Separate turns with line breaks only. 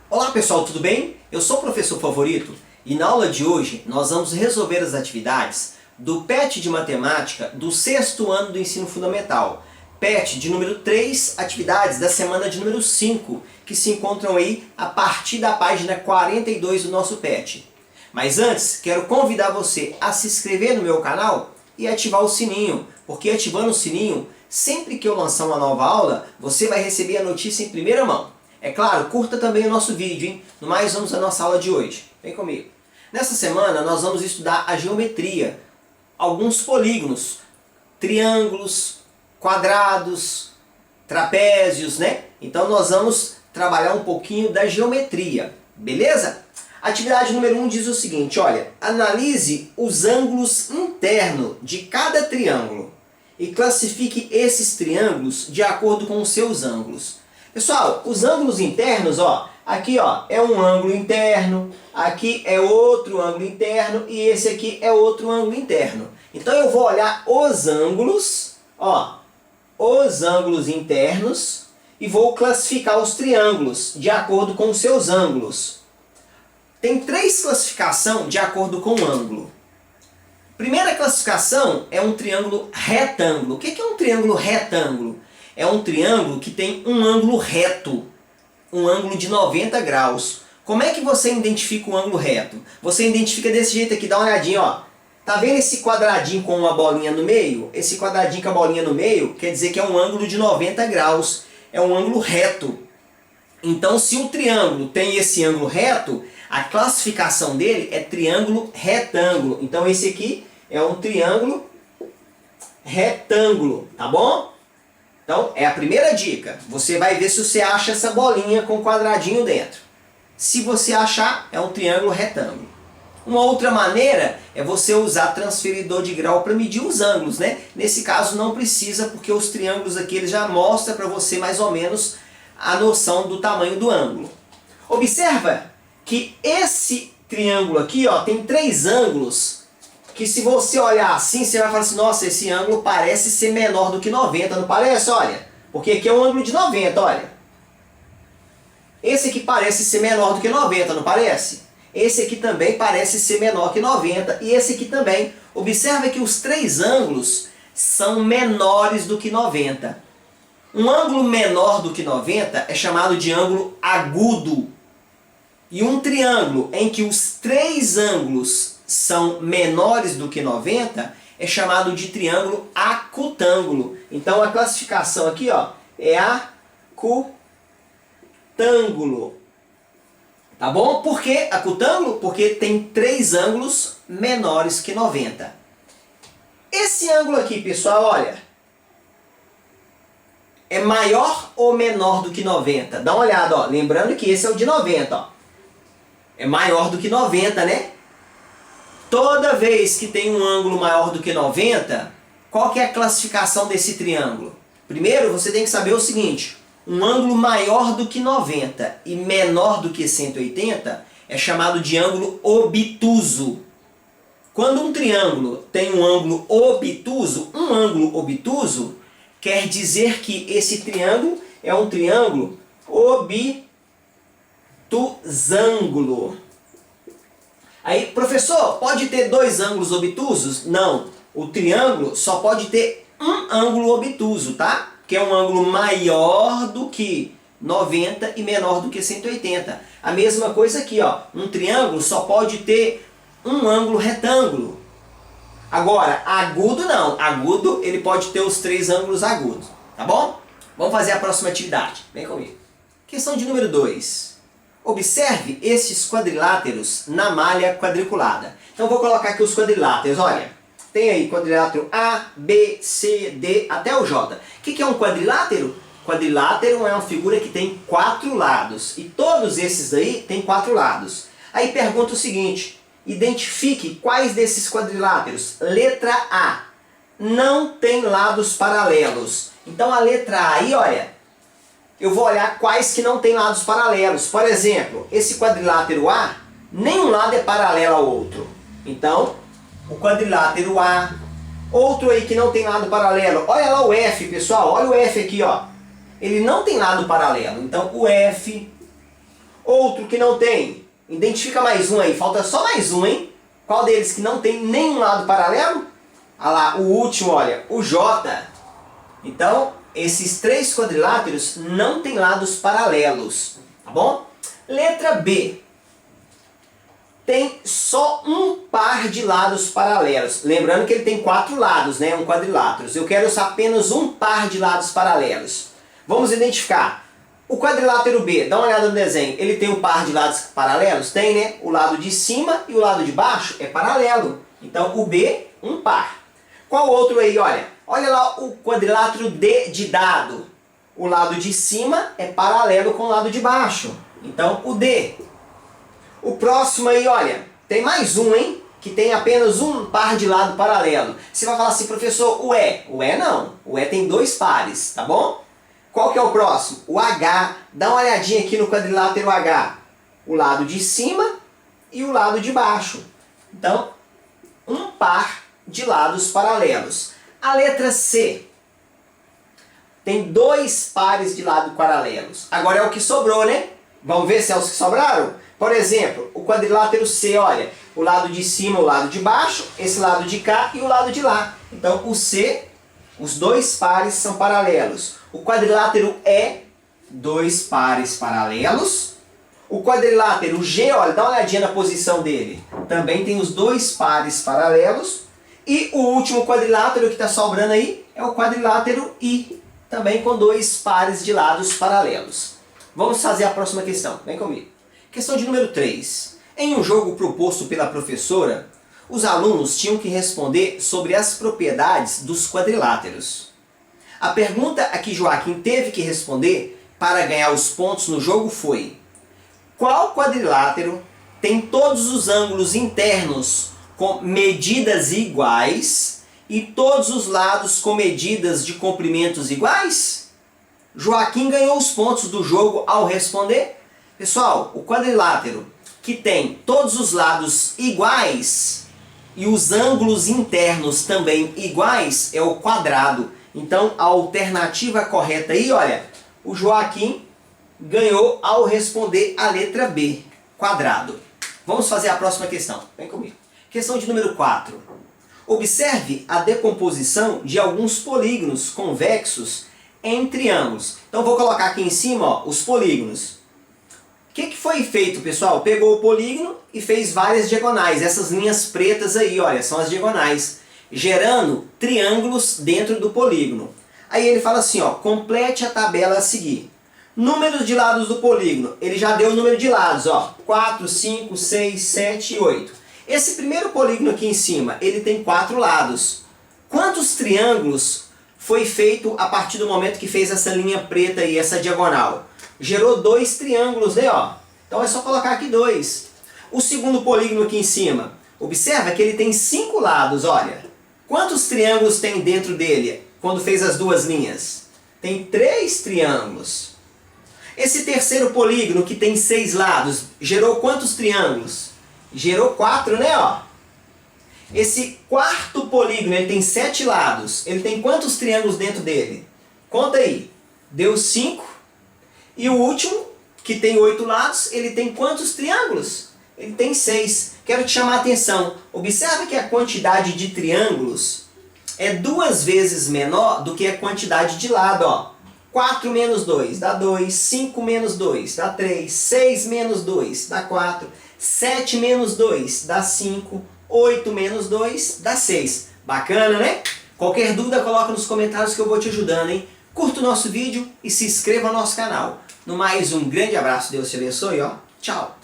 Olá pessoal, tudo bem? Eu sou o professor Favorito e na aula de hoje nós vamos resolver as atividades do PET de Matemática do 6º ano do Ensino Fundamental. PET de número 3, atividades da semana de número 5, que se encontram aí a partir da página 42 do nosso PET. Mas antes, quero convidar você a se inscrever no meu canal e ativar o sininho, porque ativando o sininho, sempre que eu lançar uma nova aula, você vai receber a notícia em primeira mão. É claro, curta também o nosso vídeo, hein? No mais, vamos à nossa aula de hoje. Vem comigo. Nessa semana, nós vamos estudar a geometria, alguns polígonos, triângulos, quadrados, trapézios, né? Então, nós vamos trabalhar um pouquinho da geometria, beleza? Atividade número 1 diz o seguinte, olha, analise os ângulos internos de cada triângulo e classifique esses triângulos de acordo com os seus ângulos. Pessoal, os ângulos internos, ó, aqui ó, é um ângulo interno, aqui é outro ângulo interno e esse aqui é outro ângulo interno. Então eu vou olhar os ângulos, ó, os ângulos internos e vou classificar os triângulos de acordo com os seus ângulos. Tem 3 classificações de acordo com o ângulo. Primeira classificação é um triângulo retângulo. O que é um triângulo retângulo? É um triângulo que tem um ângulo reto, um ângulo de 90 graus. Como é que você identifica o ângulo reto? Você identifica desse jeito aqui, dá uma olhadinha, ó. Tá vendo esse quadradinho com uma bolinha no meio? Esse quadradinho com a bolinha no meio quer dizer que é um ângulo de 90 graus, é um ângulo reto. Então, se o triângulo tem esse ângulo reto, a classificação dele é triângulo retângulo. Então, esse aqui é um triângulo retângulo, tá bom? Então, é a primeira dica. Você vai ver se você acha essa bolinha com quadradinho dentro. Se você achar, é um triângulo retângulo. Uma outra maneira é você usar transferidor de grau para medir os ângulos, né? Nesse caso não precisa, porque os triângulos aqui ele já mostra para você mais ou menos a noção do tamanho do ângulo. Observa que esse triângulo aqui, ó, tem 3 ângulos que se você olhar assim, você vai falar assim, nossa, esse ângulo parece ser menor do que 90, não parece? Olha, porque aqui é um ângulo de 90, olha. Esse aqui parece ser menor do que 90, não parece? Esse aqui também parece ser menor que 90 e esse aqui também. Observa que os 3 ângulos são menores do que 90. Um ângulo menor do que 90 é chamado de ângulo agudo. E um triângulo em que os 3 ângulos são menores do que 90 é chamado de triângulo acutângulo. Então a classificação aqui, ó, é acutângulo. Tá bom? Por que acutângulo? Porque tem 3 ângulos menores que 90. Esse ângulo aqui, pessoal, olha, é maior ou menor do que 90? Dá uma olhada, ó. Lembrando que esse é o de 90, ó. É maior do que 90, né? Toda vez que tem um ângulo maior do que 90, qual que é a classificação desse triângulo? Primeiro, você tem que saber o seguinte, um ângulo maior do que 90 e menor do que 180 é chamado de ângulo obtuso. Quando um triângulo tem um ângulo obtuso quer dizer que esse triângulo é um triângulo obtusângulo. Aí, professor, pode ter 2 ângulos obtusos? Não. O triângulo só pode ter um ângulo obtuso, tá? Que é um ângulo maior do que 90 e menor do que 180. A mesma coisa aqui, ó. Um triângulo só pode ter um ângulo retângulo. Agora, agudo não. Agudo, ele pode ter os 3 ângulos agudos. Tá bom? Vamos fazer a próxima atividade. Vem comigo. Questão de número 2. Observe estes quadriláteros na malha quadriculada. Então vou colocar aqui os quadriláteros, olha. Tem aí quadrilátero A, B, C, D, até o J. O que é um quadrilátero? Quadrilátero é uma figura que tem 4 lados. E todos esses aí têm 4 lados. Aí pergunta o seguinte, identifique quais desses quadriláteros. Letra A, não tem lados paralelos. Então a letra A aí, olha, eu vou olhar quais que não tem lados paralelos. Por exemplo, esse quadrilátero A, nenhum lado é paralelo ao outro. Então, o quadrilátero A, Outro aí que não tem lado paralelo, olha lá o F, pessoal, olha o F aqui, ó. Ele não tem lado paralelo, então o F. Outro que não tem, identifica mais um aí, falta só mais um, hein? Qual deles que não tem nenhum lado paralelo? Ah lá, o último, olha, o J. Então, esses três quadriláteros não têm lados paralelos, tá bom? Letra B. Tem só um par de lados paralelos. Lembrando que ele tem 4 lados, né? Um quadrilátero. Eu quero apenas um par de lados paralelos. Vamos identificar. O quadrilátero B, dá uma olhada no desenho. Ele tem um par de lados paralelos? Tem, né? O lado de cima e o lado de baixo é paralelo. Então, o B, um par. Qual outro aí? Olha. Olha lá o quadrilátero D de dado. O lado de cima é paralelo com o lado de baixo. Então, o D. O próximo aí, olha, tem mais um, hein? Que tem apenas um par de lado paralelo. Você vai falar assim, professor, o E. O E não. O E tem 2 pares, tá bom? Qual que é o próximo? O H. Dá uma olhadinha aqui no quadrilátero H. O lado de cima e o lado de baixo. Então, um par de lados paralelos. A letra C. Tem 2 pares de lados paralelos. Agora é o que sobrou, né? Vamos ver se é os que sobraram? Por exemplo, o quadrilátero C, olha, o lado de cima, o lado de baixo, esse lado de cá e o lado de lá. Então, o C, os 2 pares são paralelos. O quadrilátero E, 2 pares paralelos. O quadrilátero G, olha, dá uma olhadinha na posição dele. Também tem os 2 pares paralelos. E o último quadrilátero que está sobrando aí é o quadrilátero I, também com 2 pares de lados paralelos. Vamos fazer a próxima questão. Vem comigo. Questão de número 3. Em um jogo proposto pela professora, os alunos tinham que responder sobre as propriedades dos quadriláteros. A pergunta a que Joaquim teve que responder para ganhar os pontos no jogo foi: qual quadrilátero tem todos os ângulos internos com medidas iguais e todos os lados com medidas de comprimentos iguais? Joaquim ganhou os pontos do jogo ao responder. Pessoal, o quadrilátero que tem todos os lados iguais e os ângulos internos também iguais é o quadrado. Então, a alternativa correta aí, olha, o Joaquim ganhou ao responder a letra B, quadrado. Vamos fazer a próxima questão. Vem comigo. Questão de número 4. Observe a decomposição de alguns polígonos convexos em triângulos. Então, vou colocar aqui em cima, ó, os polígonos. O que foi feito, pessoal? Pegou o polígono e fez várias diagonais. Essas linhas pretas aí, olha, são as diagonais, gerando triângulos dentro do polígono. Aí ele fala assim, ó, complete a tabela a seguir. Números de lados do polígono. Ele já deu o número de lados, ó, 4, 5, 6, 7 e 8. Esse primeiro polígono aqui em cima, ele tem 4 lados. Quantos triângulos foi feito a partir do momento que fez essa linha preta aí, essa diagonal? Gerou 2 triângulos, né? Ó. Então é só colocar aqui 2. O segundo polígono aqui em cima, observa que ele tem 5 lados, olha. Quantos triângulos tem dentro dele quando fez as 2 linhas? Tem 3 triângulos. Esse terceiro polígono que tem 6 lados, gerou quantos triângulos? Gerou 4, né? Ó. Esse quarto polígono, ele tem 7 lados. Ele tem quantos triângulos dentro dele? Conta aí. Deu 5. E o último, que tem 8 lados, ele tem quantos triângulos? Ele tem 6. Quero te chamar a atenção. Observe que a quantidade de triângulos é 2 vezes menor do que a quantidade de lado. Ó. 4 menos 2 dá 2. 5 menos 2 dá 3. 6 menos 2 dá 4. 7 menos 2 dá 5. 8 menos 2 dá 6. Bacana, né? Qualquer dúvida, coloca nos comentários que eu vou te ajudando, hein? Curta o nosso vídeo e se inscreva no nosso canal. No mais, um grande abraço, Deus te abençoe, ó. Tchau!